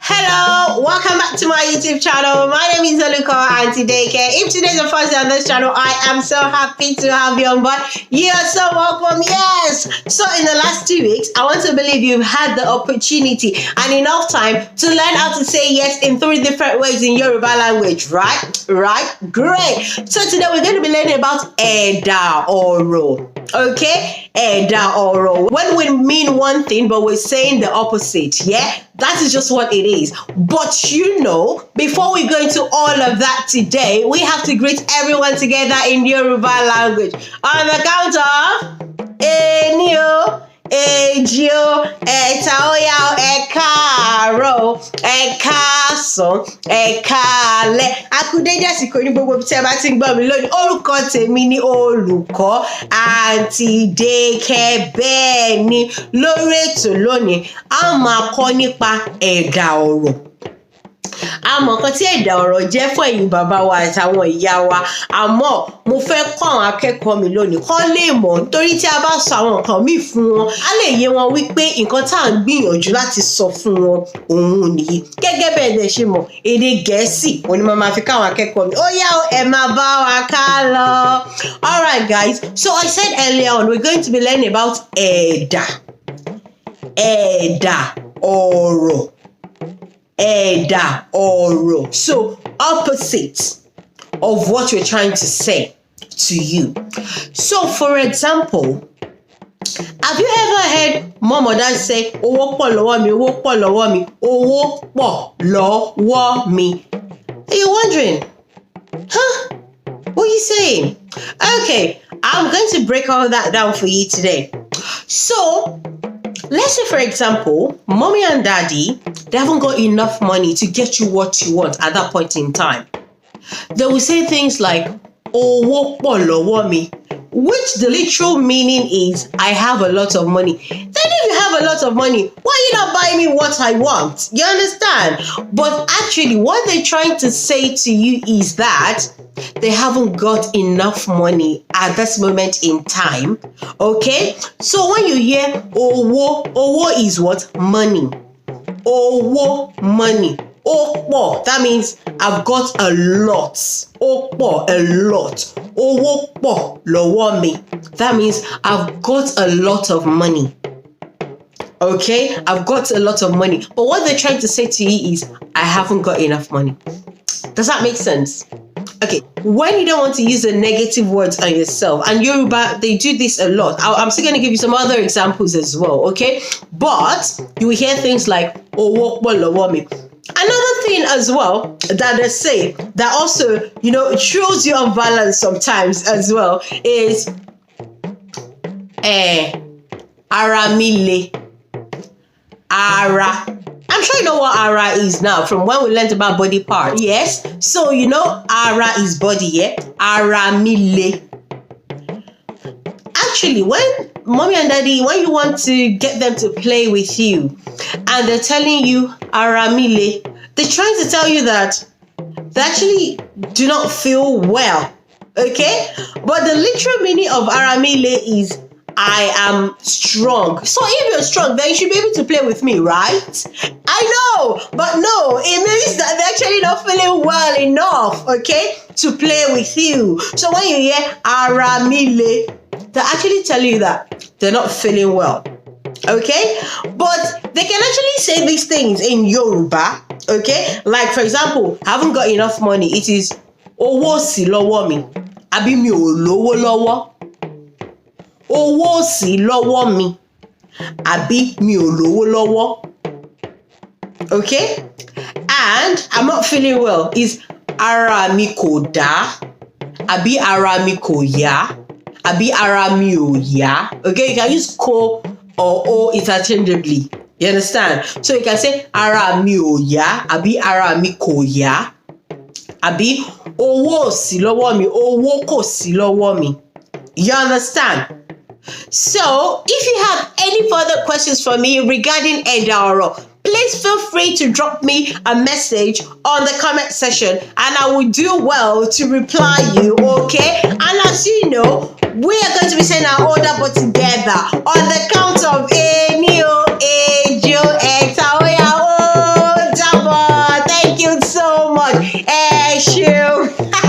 Hello, welcome back to my YouTube channel. My name is Eda Oro and Deke. If today's your first day on this channel, I am so happy to have you on board. You are so welcome. Yes. So in the last 2 weeks, I want to believe you've had the opportunity and enough time to learn how to say yes in 3 different ways in Yoruba language, right? Right? Great. So today we're going to be learning about Eda Oro. Okay? Eda Oro. When we mean one thing, but we're saying the opposite, yeah? That is just what it is. But you know, before we go into all of that today, we have to greet everyone together in Yoruba language. On the count of Enio, Ejio, Etaoya, Ekaro, Ekason, Ekale. Akudede àsìkò ní gbogbo tí ẹ bá ti ń gbọ́ mi lónìí. Orúkọ tèmi ni olùkọ́ Àǹtí Deke. Bẹ́ẹ̀ ni lórí ètò lónìí a máa kọ́ nípa ẹ̀dà ọ̀rọ̀. Àmọ́ kan tí ẹ̀dà ọ̀rọ̀ jẹ́ fún ẹ̀yin bàbá wa àtàwọn ìyá wa, àmọ́ mo fẹ́ kọ́ àwọn akẹ́kọ̀ọ́ mi lónìí kọ́ lè mọ̀ nítorí tí a bá sọ àwọn nǹkan míì fún wọn á lè yé wọn wípé nǹkan tá à ń gbìyànjú láti sọ fún wọn òun nìyí. Gẹ́gẹ́ bẹ́ẹ̀ ni ẹ ṣe mọ̀ èdè Gẹ̀ẹ́sì òní mo máa fi káwọn akẹ́kọ̀ọ́ mi. Ó yá o, ẹ máa bá wa ká lọ. All right guys, so I said earlier on we're going to be learning about ẹ̀dà ọ̀rọ̀. Eda Oro. So opposite of what we're trying to say to you. So for example, have you ever heard mom or dad say, "Owó pọ̀ lọ́wọ́ mi, owó pọ̀ lọ́wọ́ mi, owó pọ̀ lọ́wọ́ mi"? Are you wondering? Huh? What are you saying? Okay, I'm going to break all that down for you today. So let's say, for example, mommy and daddy, they haven't got enough money to get you what you want at that point in time. They will say things like, "Owó pọ̀ lọ́wọ́ mi," which the literal meaning is, I have a lot of money. Then if you have a lot of money, why are you not buying me what I want? You understand? But actually, what they're trying to say to you is that they haven't got enough money at this moment in time. Okay? So when you hear owo is what? Money. Owo, money. Opo, that means I've got a lot. Opo, a lot. Owo po lọ́wọ́ mi. That means I've got a lot of money. Okay? I've got a lot of money. But what they're trying to say to you is, I haven't got enough money. Does that make sense? Okay, when you don't want to use the negative words on yourself, and Yoruba, they do this a lot. I'm still going to give you some other examples as well, okay? But you will hear things like, "Owó pọ̀ lọ́wọ́ mi." Another thing as well that they say that also, you know, throws you off balance sometimes as well is, ara mi le. Ara. I'm sure you know what ara is now from when we learned about body part. Yes. So you know ara is body, yeah? Ara mi le. Actually, when mommy and daddy, when you want to get them to play with you and they're telling you ara mi le, they're trying to tell you that they actually do not feel well. Okay? But the literal meaning of ara mi le is, I am strong. So if you're strong, then you should be able to play with me, right? I know, but no, it means that they're actually not feeling well enough, okay, to play with you. So when you hear ara mi le, they're actually telling you that they're not feeling well, okay? But they can actually say these things in Yoruba, okay? Like, for example, I haven't got enough money. It is, "Owó sì lọ́wọ́ mi," àbí mi ò lówó lọ́wọ́. Owó sì lọ́wọ́ mi, àbí mi ò lówó lọ́wọ́. Okay? And I'm not feeling well is, ara mi kò dá, àbí ara mi kò yá, àbí ara mi ò yá. Okay? You can use ko or o interchangeably. You understand? So you can say ara mi ò yá, àbí ara mi kò yá, àbí owó sì lọ́wọ́ mi, owó kò sí lọ́wọ́ mi. You understand? So, if you have any further questions for me regarding Eda Oro, please feel free to drop me a message on the comment section and I will do well to reply you, okay? And as you know, we are going to be saying our order but together. together on the count of Enio, Ejo, Eta, Oya, O, Jabo. Thank you so much. Eshu.